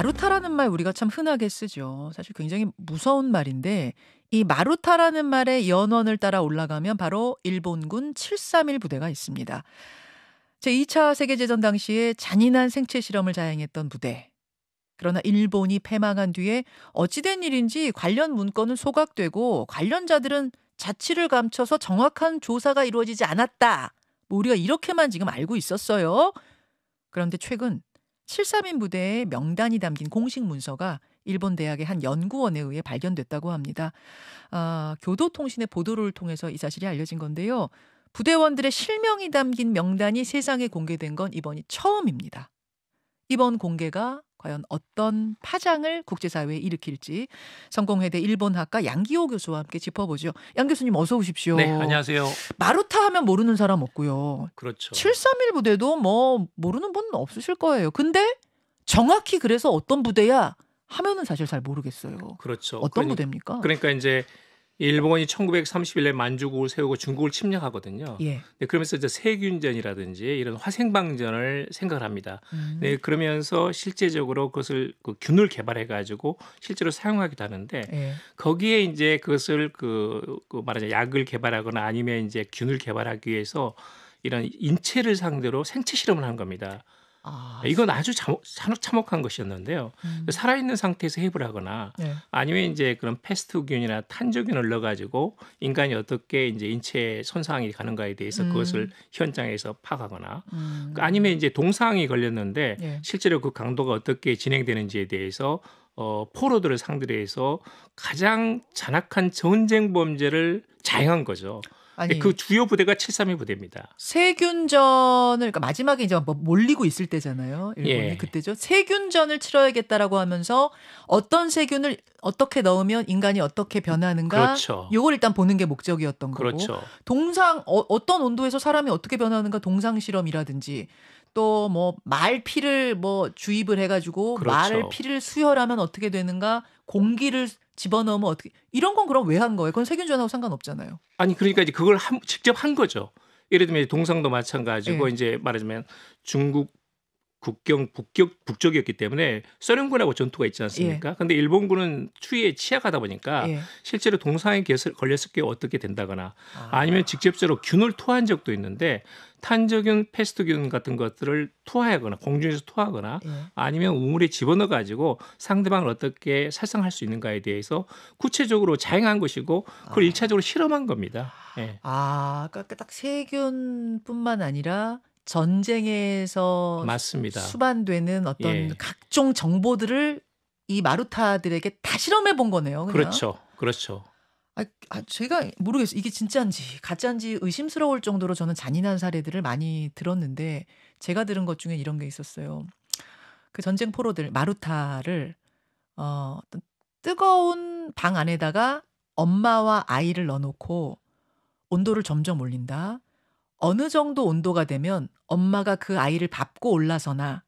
마루타라는 말 우리가 참 흔하게 쓰죠. 사실 굉장히 무서운 말인데 이 마루타라는 말의 연원을 따라 올라가면 바로 일본군 731 부대가 있습니다. 제2차 세계대전 당시에 잔인한 생체 실험을 자행했던 부대. 그러나 일본이 패망한 뒤에 어찌된 일인지 관련 문건은 소각되고 관련자들은 자취를 감춰서 정확한 조사가 이루어지지 않았다. 뭐 우리가 이렇게만 지금 알고 있었어요. 그런데 최근 731 부대의 명단이 담긴 공식 문서가 일본 대학의 한 연구원에 의해 발견됐다고 합니다. 교도통신의 보도를 통해서 이 사실이 알려진 건데요. 부대원들의 실명이 담긴 명단이 세상에 공개된 건 이번이 처음입니다. 이번 공개가 과연 어떤 파장을 국제사회에 일으킬지 성공회대 일본학과 양기호 교수와 함께 짚어보죠. 양 교수님 어서 오십시오. 네, 안녕하세요. 마루타 하면 모르는 사람 없고요. 그렇죠. 731 부대도 뭐 모르는 분 없으실 거예요. 근데 정확히 그래서 어떤 부대야 하면은 사실 잘 모르겠어요. 그렇죠. 어떤 부대입니까? 그러니까 이제 일본이 1931년에 만주국을 세우고 중국을 침략하거든요. 예. 네, 그러면서 이제 세균전이라든지 이런 화생방전을 생각을 합니다. 네, 그러면서 실제적으로 그것을 균을 개발해 가지고 실제로 사용하기도 하는데 예. 거기에 이제 그것을 말하자면 약을 개발하거나 아니면 이제 균을 개발하기 위해서 이런 인체를 상대로 생체 실험을 하는 겁니다. 이건 아주 참혹한 것이었는데요. 살아있는 상태에서 해부를 하거나 네. 아니면 이제 그런 패스트균이나 탄저균을 넣어가지고 인간이 어떻게 이제 인체 손상이 가는가에 대해서 그것을 현장에서 파악하거나 아니면 이제 동상이 걸렸는데 예. 실제로 그 강도가 어떻게 진행되는지에 대해서 포로들을 상대로 해서 가장 잔악한 전쟁 범죄를 자행한 거죠. 아니, 그 주요 부대가 732 부대입니다. 세균전을 그러니까 마지막에 이제 뭐 몰리고 있을 때잖아요. 일본이 예. 그때죠. 세균전을 치러야겠다라고 하면서 어떤 세균을 어떻게 넣으면 인간이 어떻게 변하는가. 그렇죠. 이걸 일단 보는 게 목적이었던 거고. 그렇죠. 동상 어떤 온도에서 사람이 어떻게 변하는가 동상 실험이라든지 또 뭐 말 피를 뭐 주입을 해가지고 그렇죠. 말 피를 수혈하면 어떻게 되는가. 공기를 집어넣으면 어떻게 이런 건 그럼 왜 한 거예요? 그건 세균전하고 상관없잖아요. 아니 그러니까 이제 그걸 직접 한 거죠. 예를 들면 동상도 마찬가지고 예. 이제 말하자면 중국 국경 북쪽이었기 때문에 소련군하고 전투가 있지 않습니까? 그런데 일본군은 추위에 취약하다 보니까 예. 실제로 동상에 걸렸을 때 어떻게 된다거나 아니면 직접적으로 균을 투하한 적도 있는데 탄저균, 패스트균 같은 것들을 투하하거나 공중에서 투하하거나 예. 아니면 우물에 집어넣어 가지고 상대방을 어떻게 살상할 수 있는가에 대해서 구체적으로 자행한 것이고 그걸 일차적으로 실험한 겁니다. 예. 그러니까 딱 세균뿐만 아니라 전쟁에서 맞습니다. 수반되는 어떤 예. 각종 정보들을 이 마루타들에게 다 실험해 본 거네요. 그냥. 그렇죠. 그렇죠. 제가 모르겠어요. 이게 진짜인지 가짜인지 의심스러울 정도로 저는 잔인한 사례들을 많이 들었는데 제가 들은 것 중에 이런 게 있었어요. 그 전쟁 포로들 마루타를 어떤 뜨거운 방 안에다가 엄마와 아이를 넣어놓고 온도를 점점 올린다. 어느 정도 온도가 되면 엄마가 그 아이를 밟고 올라서나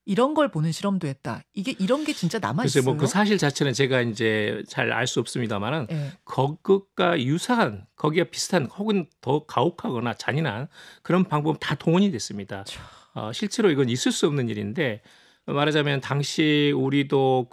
이런 걸 보는 실험도 했다. 이런 게 진짜 남아 글쎄 있어요. 뭐 그 사실 자체는 제가 이제 잘 알 수 없습니다만은 예. 그것과 유사한 거기와 비슷한 혹은 더 가혹하거나 잔인한 그런 방법 다 동원이 됐습니다. 실제로 이건 있을 수 없는 일인데 말하자면 당시 우리도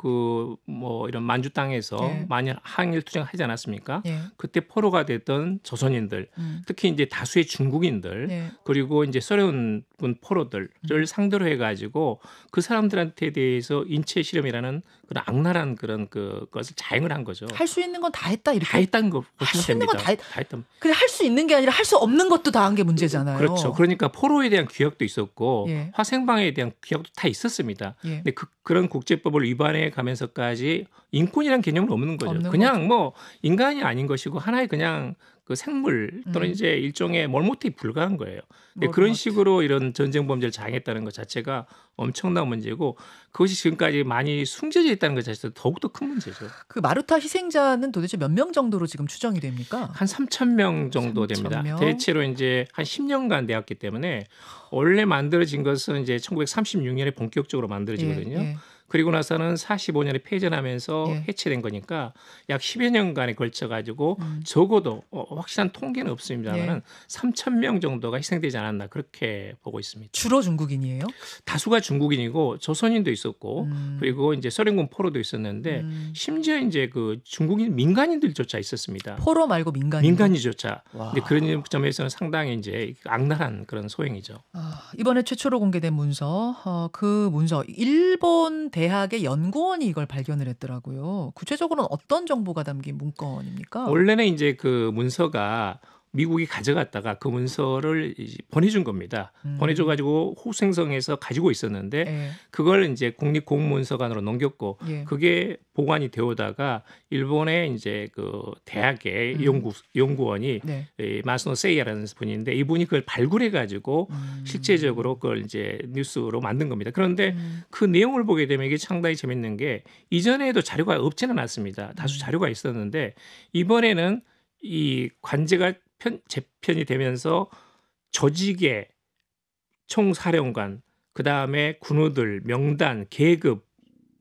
뭐 이런 만주 땅에서 예. 많이 항일 투쟁하지 않았습니까? 예. 그때 포로가 됐던 조선인들, 특히 이제 다수의 중국인들, 예. 그리고 이제 소련군 포로들을 상대로 해가지고 그 사람들한테 대해서 인체 실험이라는 그런 악랄한 그런 것을 자행을 한 거죠. 할 수 있는 건 다 했다 이렇게. 다 했다는 거 할 보시면 수 있는 됩니다. 건 다 했던. 근데 할 수 있는 게 아니라 할 수 없는 것도 다 한 게 문제잖아요. 그렇죠. 그러니까 포로에 대한 규약도 있었고 예. 화생방에 대한 규약도 다 있었습니다. 예. 근데 그런 국제법을 위반해 가면서까지 인권이라는 개념은 없는 거죠. 없는 그냥 거죠. 뭐 인간이 아닌 것이고 하나의 그냥 그 생물 또는 이제 일종의 몰모티에 불과한 거예요. 근데 그런 몰모티. 식으로 이런 전쟁 범죄를 자행했다는 것 자체가 엄청난 문제고 그것이 지금까지 많이 숨겨져 있다는 것 자체도 더욱더 큰 문제죠. 그 마루타 희생자는 도대체 몇 명 정도로 지금 추정이 됩니까? 한 3,000명 정도 됩니다. 3,000명? 대체로 이제 한 10년간 되었기 때문에 원래 만들어진 것은 이제 1936년에 본격적으로 만들어지거든요. 예. 그리고 나서는 45년에 패전하면서 예. 해체된 거니까 약 10여 년간에 걸쳐 가지고 적어도 확실한 통계는 없습니다만은 예. 3천 명 정도가 희생되지 않았나 그렇게 보고 있습니다. 주로 중국인이에요? 다수가 중국인이고 조선인도 있었고 그리고 이제 소련군 포로도 있었는데 심지어 이제 그 중국인 민간인들조차 있었습니다. 포로 말고 민간인조차. 근데 그런 점에서는 상당히 이제 악랄한 그런 소행이죠. 이번에 최초로 공개된 문서, 그 문서 일본 대학의 연구원이 이걸 발견을 했더라고요. 구체적으로는 어떤 정보가 담긴 문건입니까? 원래는 이제 그 문서가 미국이 가져갔다가 그 문서를 이제 보내준 겁니다. 보내줘가지고 호생성에서 가지고 있었는데 예. 그걸 이제 국립공문서관으로 넘겼고 예. 그게 보관이 되오다가 일본의 이제 그 대학의 연구원이 네. 마스노 세이야라는 분인데 이분이 그걸 발굴해가지고 실제적으로 그걸 이제 뉴스로 만든 겁니다. 그런데 그 내용을 보게 되면 이게 상당히 재밌는 게 이전에도 자료가 없지는 않습니다. 다수 자료가 있었는데 이번에는 이 관제가 재편이 되면서 조직의 총사령관, 그 다음에 군우들, 명단, 계급,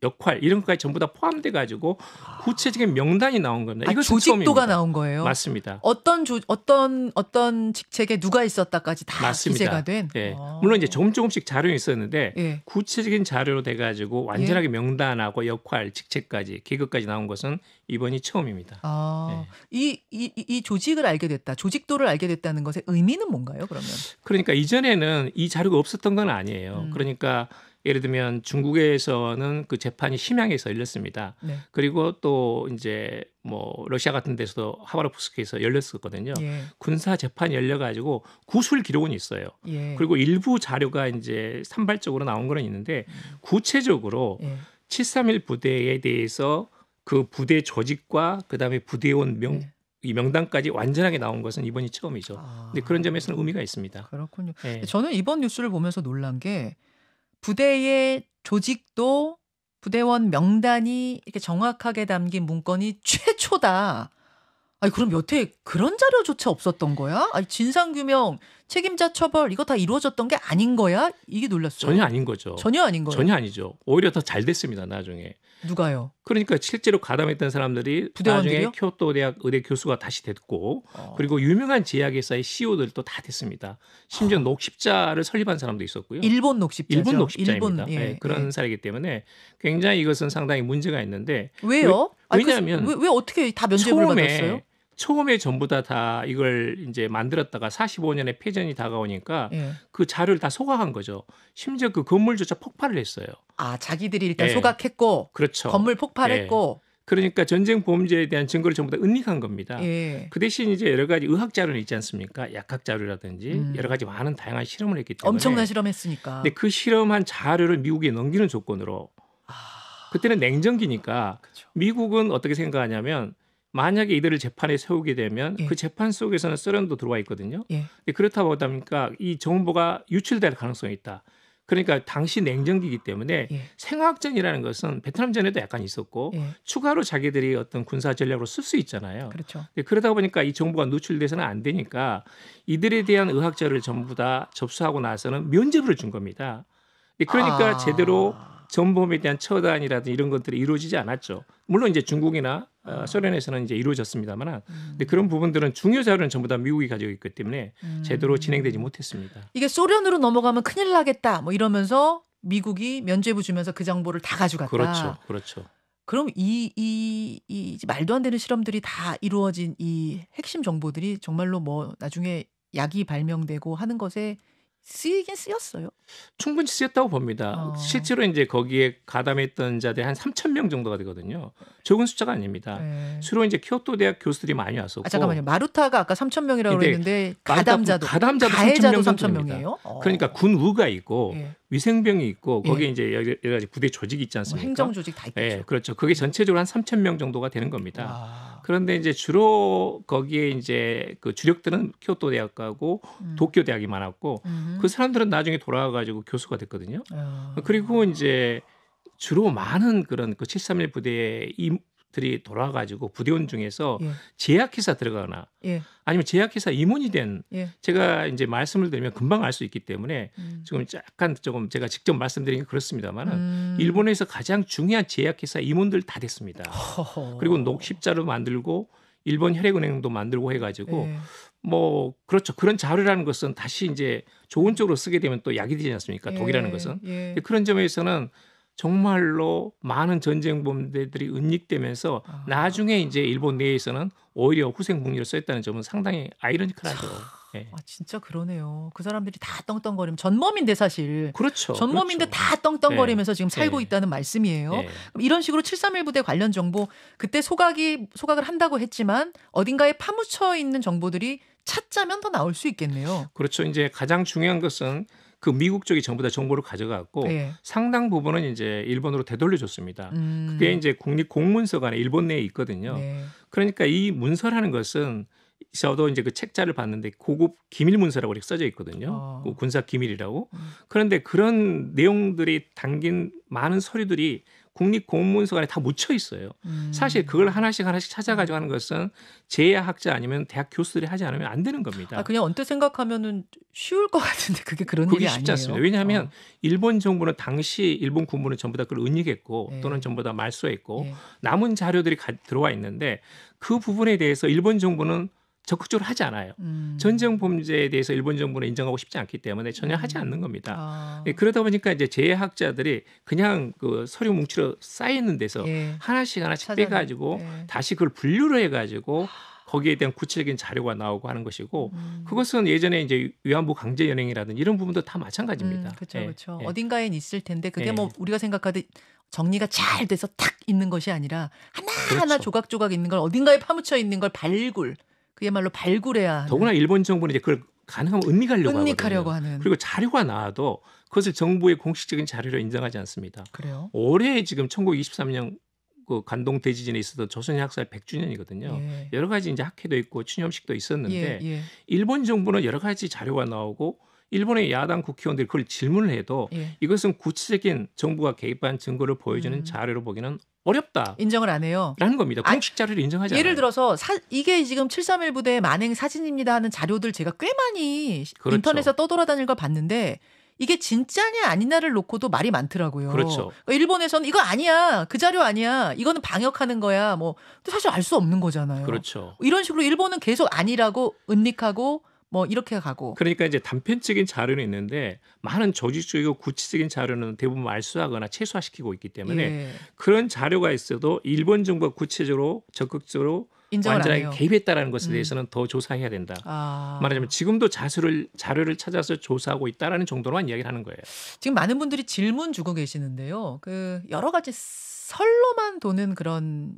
역할 이런 것까지 전부 다 포함돼 가지고 구체적인 명단이 나온 겁니다. 이것은 조직도가 처음입니다. 나온 거예요. 맞습니다. 어떤 직책에 누가 있었다까지 다 맞습니다. 기재가 된. 예. 물론 이제 조금씩 자료는 있었는데 예. 구체적인 자료로 돼 가지고 완전하게 명단하고 역할, 직책까지, 계급까지 나온 것은 이번이 처음입니다. 이 조직을 알게 됐다, 조직도를 알게 됐다는 것의 의미는 뭔가요? 그러면? 그러니까 이전에는 이 자료가 없었던 건 아니에요. 그러니까 예를 들면 중국에서는 그 재판이 심양에서 열렸습니다. 네. 그리고 또 이제 뭐 러시아 같은 데서도 하바롭스크에서 열렸었거든요. 예. 군사 재판이 열려가지고 구술 기록은 있어요. 예. 그리고 일부 자료가 이제 산발적으로 나온 거는 있는데 구체적으로 예. 731 부대에 대해서 그 부대 조직과 그다음에 부대원 이 명단까지 완전하게 나온 것은 이번이 처음이죠. 근데 그런 점에서는 의미가 있습니다. 그렇군요. 예. 저는 이번 뉴스를 보면서 놀란 게 부대의 조직도 부대원 명단이 이렇게 정확하게 담긴 문건이 최초다. 아니 그럼 여태 그런 자료조차 없었던 거야? 아니 진상규명, 책임자 처벌 이거 다 이루어졌던 게 아닌 거야? 이게 놀랐어요. 전혀 아닌 거죠. 전혀 아닌 거예요. 전혀 아니죠. 오히려 더 잘 됐습니다. 나중에. 누가요? 그러니까 실제로 가담했던 사람들이 부대원들이요? 나중에 교토 대학 의대 교수가 다시 됐고 그리고 유명한 제약회사의 CEO들도 다 됐습니다. 심지어 녹십자를 설립한 사람도 있었고요. 일본 녹십자죠. 일본 녹십자입니다. 예, 네, 그런 예. 사례이기 때문에 굉장히 이것은 상당히 문제가 있는데 왜요? 왜냐하면 왜 어떻게 다 면죄부를 받았어요? 처음에 전부 다 이걸 이제 만들었다가 45년의 패전이 다가오니까 예. 그 자료를 다 소각한 거죠. 심지어 그 건물조차 폭발을 했어요. 자기들이 일단 예. 소각했고 그렇죠. 건물 폭발했고 그러니까 전쟁 범죄에 대한 증거를 전부 다 은닉한 겁니다. 예. 그 대신 이제 여러 가지 의학 자료는 있지 않습니까? 약학 자료라든지 여러 가지 많은 다양한 실험을 했기 때문에 엄청난 실험했으니까. 근데 그 실험한 자료를 미국에 넘기는 조건으로 그때는 냉전기니까 그렇죠. 미국은 어떻게 생각하냐면 만약에 이들을 재판에 세우게 되면 예. 그 재판 속에서는 소련도 들어와 있거든요. 예. 근데 그렇다 보니까 이 정보가 유출될 가능성이 있다. 그러니까 당시 냉전기이기 때문에 예. 생화학전이라는 것은 베트남전에도 약간 있었고 예. 추가로 자기들이 어떤 군사 전략으로 쓸 수 있잖아요. 그렇죠. 근데 그러다 보니까 이 정보가 노출돼서는 안 되니까 이들에 대한 의학 자료를 전부 다 접수하고 나서는 면죄부를 준 겁니다. 그러니까 제대로 전범에 대한 처단이라든지 이런 것들이 이루어지지 않았죠. 물론 이제 중국이나 소련에서는 이제 이루어졌습니다만, 근데 그런 부분들은 중요 자료는 전부 다 미국이 가지고 있기 때문에 제대로 진행되지 못했습니다. 이게 소련으로 넘어가면 큰일 나겠다. 뭐 이러면서 미국이 면죄부 주면서 그 정보를 다 가져갔다. 그렇죠, 그렇죠. 그럼 이 말도 안 되는 실험들이 다 이루어진 이 핵심 정보들이 정말로 뭐 나중에 약이 발명되고 하는 것에 쓰이긴 쓰였어요. 충분히 쓰였다고 봅니다. 실제로 이제 거기에 가담했던 자들이 한 3,000명 정도가 되거든요. 적은 숫자가 아닙니다. 네. 주로 이제 교토 대학 교수들이 많이 왔었고. 잠깐만요. 마루타가 아까 3,000명이라고 그랬는데 가담자도 가해자도 3,000명이에요. 그러니까 군우가 있고 예. 위생병이 있고 거기에 이제 여러 가지 부대 조직이 있지 않습니까? 행정 조직 다 있겠죠. 예, 그렇죠. 그게 전체적으로 한 3,000명 정도가 되는 겁니다. 그런데 이제 주로 거기에 이제 그 주력들은 교토 대학하고 도쿄 대학이 많았고 그 사람들은 나중에 돌아와 가지고 교수가 됐거든요. 그리고 이제 주로 많은 그런 그 731 부대의 들이 돌아가지고 부대원 중에서 예. 제약회사 들어가거나 예. 아니면 제약회사 임원이 된 예. 제가 이제 말씀을 드리면 금방 알 수 있기 때문에 지금 약간 조금 제가 직접 말씀드리긴 그렇습니다만은 일본에서 가장 중요한 제약회사 임원들 다 됐습니다. 그리고 녹십자로 만들고 일본 혈액은행도 만들고 해가지고 예. 뭐 그렇죠. 그런 자료라는 것은 다시 이제 좋은 쪽으로 쓰게 되면 또 약이 되지 않습니까? 예. 독이라는 것은. 예. 그런 점에서는 정말로 많은 전쟁 범죄들이 은닉되면서 나중에 이제 일본 내에서는 오히려 후생복리를 썼다는 점은 상당히 아이러니컬하죠. 예. 아, 진짜 그러네요. 그 사람들이 다 떵떵거리면 전범인데 사실. 그렇죠. 전범인데 그렇죠. 다 떵떵거리면서 지금 살고 네. 있다는 말씀이에요. 네. 그럼 이런 식으로 731 부대 관련 정보 그때 소각을 한다고 했지만 어딘가에 파묻혀 있는 정보들이 찾자면 더 나올 수 있겠네요. 그렇죠. 이제 가장 중요한 것은 그 미국 쪽이 전부 다 정보를 가져갔고 예. 상당 부분은 이제 일본으로 되돌려줬습니다. 그게 이제 국립공문서관에 일본 내에 있거든요. 네. 그러니까 이 문서라는 것은 저도 이제 그 책자를 봤는데 고급 기밀 문서라고 이렇게 써져 있거든요. 그 군사 기밀이라고. 그런데 그런 내용들이 담긴 많은 서류들이 국립공문서관에 다 묻혀 있어요. 사실 그걸 하나씩 찾아가지고 하는 것은 제야학자 아니면 대학 교수들이 하지 않으면 안 되는 겁니다. 아, 그냥 언뜻 생각하면은 쉬울 것 같은데 그게 그런 일이 그게 아니에요. 쉽지 않습니다. 왜냐하면 일본 정부는 당시 일본 군부는 전부 다 그걸 은닉했고 예. 또는 전부 다 말소했고 예. 남은 자료들이 들어와 있는데 그 부분에 대해서 일본 정부는 적극적으로 하지 않아요. 전쟁 범죄에 대해서 일본 정부는 인정하고 싶지 않기 때문에 전혀 하지 않는 겁니다. 그러다 보니까 이제 제약학자들이 그냥 그 서류 뭉치로 쌓여 있는 데서 예. 하나씩 빼가지고 예. 다시 그걸 분류를 해가지고 거기에 대한 구체적인 자료가 나오고 하는 것이고 그것은 예전에 이제 위안부 강제 연행이라든지 이런 부분도 다 마찬가지입니다. 그렇죠, 예. 그렇죠. 예. 어딘가엔 있을 텐데 그게 예. 뭐 우리가 생각하듯 정리가 잘 돼서 탁 있는 것이 아니라 하나하나 그렇죠. 조각조각 있는 걸 어딘가에 파묻혀 있는 걸 그야말로 발굴해야 하는. 더구나 일본 정부는 이제 그걸 가능하면 은닉하려고 하는. 그리고 자료가 나와도 그것을 정부의 공식적인 자료로 인정하지 않습니다. 그래요? 올해 지금 1923년 그 관동 대지진에 있었던 조선의 학살 100주년이거든요. 예. 여러 가지 이제 학회도 있고 추념식도 있었는데 예. 일본 정부는 여러 가지 자료가 나오고 일본의 야당 국회의원들이 그걸 질문을 해도 예. 이것은 구체적인 정부가 개입한 증거를 보여주는 자료로 보기는 어렵다. 인정을 안 해요. 라는 겁니다. 공식 자료를 인정하지 않아요. 예를 들어서 이게 지금 731 부대의 만행 사진입니다 하는 자료들 제가 꽤 많이 그렇죠. 인터넷에 떠돌아다니는 걸 봤는데 이게 진짜냐 아니냐를 놓고도 말이 많더라고요. 그렇죠. 그러니까 일본에서는 이거 아니야. 그 자료 아니야. 이거는 방역하는 거야. 뭐 사실 알 수 없는 거잖아요. 그렇죠. 이런 식으로 일본은 계속 아니라고 은닉하고 뭐 이렇게 가고. 그러니까 이제 단편적인 자료는 있는데 많은 조직적이고 구체적인 자료는 대부분 말소하거나 최소화시키고 있기 때문에 예. 그런 자료가 있어도 일본 정부가 구체적으로 적극적으로 인정을 안 완전하게 해요. 개입했다라는 것에 대해서는 더 조사해야 된다. 말하자면 지금도 자료를 찾아서 조사하고 있다라는 정도로만 이야기를 하는 거예요. 지금 많은 분들이 질문 주고 계시는데요. 그 여러 가지 설로만 도는 그런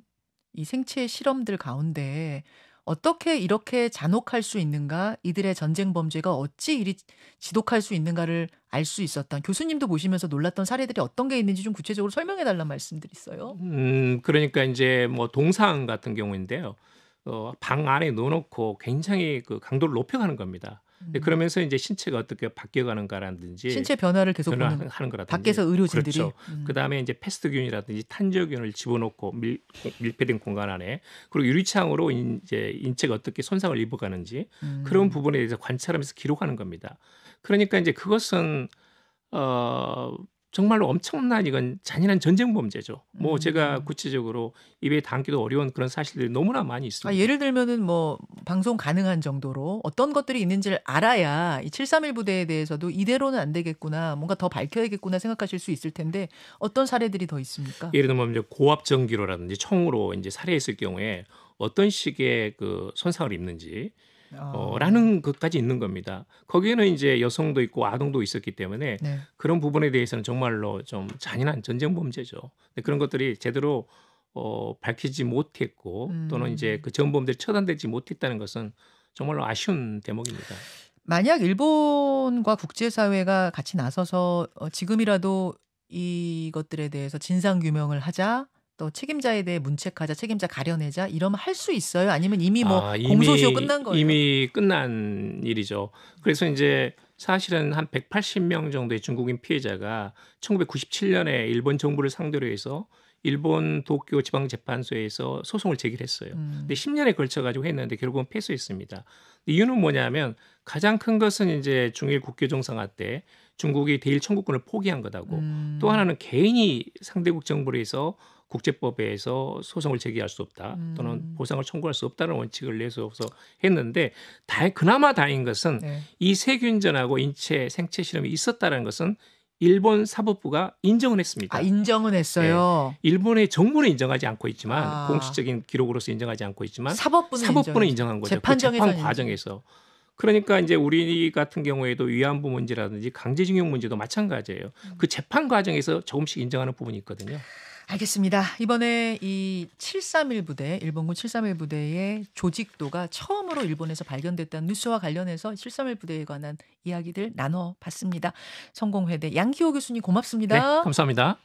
이 생체 실험들 가운데 어떻게 이렇게 잔혹할 수 있는가? 이들의 전쟁 범죄가 어찌 이리 지독할 수 있는가를 알 수 있었던 교수님도 보시면서 놀랐던 사례들이 어떤 게 있는지 좀 구체적으로 설명해 달라는 말씀들이 있어요. 그러니까 이제 뭐 동상 같은 경우인데요. 방 안에 넣어놓고 굉장히 그 강도를 높여가는 겁니다. 그러면서 이제 신체가 어떻게 바뀌어가는가라든지 신체 변화를 계속 보는 하는 거라든지 밖에서 의료진들이 그렇죠. 그다음에 이제 패스트균이라든지 탄저균을 집어넣고 밀폐된 공간 안에 그리고 유리창으로 이제 인체가 어떻게 손상을 입어가는지 그런 부분에 대해서 관찰하면서 기록하는 겁니다. 그러니까 이제 그것은 정말로 엄청난 이건 잔인한 전쟁 범죄죠. 뭐 제가 구체적으로 입에 담기도 어려운 그런 사실들이 너무나 많이 있습니다. 예를 들면은 뭐 방송 가능한 정도로 어떤 것들이 있는지를 알아야 이 731 부대에 대해서도 이대로는 안 되겠구나, 뭔가 더 밝혀야겠구나 생각하실 수 있을 텐데 어떤 사례들이 더 있습니까? 예를 들면 이제 고압 전기로라든지 총으로 이제 살해했을 경우에 어떤 식의 그 손상을 입는지. 라는 것까지 있는 겁니다. 거기에는 이제 여성도 있고 아동도 있었기 때문에 네. 그런 부분에 대해서는 정말로 좀 잔인한 전쟁 범죄죠. 근데 그런 것들이 제대로 밝히지 못했고 또는 이제 그 전범들이 처단되지 못했다는 것은 정말로 아쉬운 대목입니다. 만약 일본과 국제사회가 같이 나서서 지금이라도 이것들에 대해서 진상규명을 하자, 또 책임자에 대해 문책하자, 책임자 가려내자 이러면 할 수 있어요? 아니면 이미 뭐 공소시효 끝난 거예요? 이미 끝난 일이죠. 그래서 이제 사실은 한 180명 정도의 중국인 피해자가 1997년에 일본 정부를 상대로 해서 일본 도쿄 지방재판소에서 소송을 제기했어요. 근데 10년에 걸쳐 가지고 했는데 결국은 패소했습니다. 이유는 뭐냐면 가장 큰 것은 이제 중일 국교 정상화 때 중국이 대일 청구권을 포기한 것하고 또 하나는 개인이 상대국 정부를 해서 국제법에서 소송을 제기할 수 없다 또는 보상을 청구할 수 없다는 원칙을 내세워서 했는데 그나마 다행인 것은 네. 이 세균전하고 인체 생체 실험이 있었다는 것은 일본 사법부가 인정을 했습니다. 아, 인정은 했어요. 네. 일본의 정부는 인정하지 않고 있지만 공식적인 기록으로서 인정하지 않고 있지만 사법부는 인정한 거죠. 그 재판 과정에서. 그러니까 이제 우리 같은 경우에도 위안부 문제라든지 강제징용 문제도 마찬가지예요. 그 재판 과정에서 조금씩 인정하는 부분이 있거든요. 알겠습니다. 이번에 이 731 부대, 일본군 731 부대의 조직도가 처음으로 일본에서 발견됐다는 뉴스와 관련해서 731 부대에 관한 이야기들 나눠봤습니다. 성공회대 양기호 교수님 고맙습니다. 네, 감사합니다.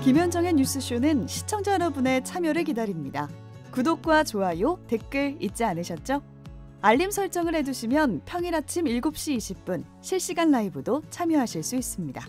김현정의 뉴스쇼는 시청자 여러분의 참여를 기다립니다. 구독과 좋아요, 댓글 잊지 않으셨죠? 알림 설정을 해두시면 평일 아침 7시 20분 실시간 라이브도 참여하실 수 있습니다.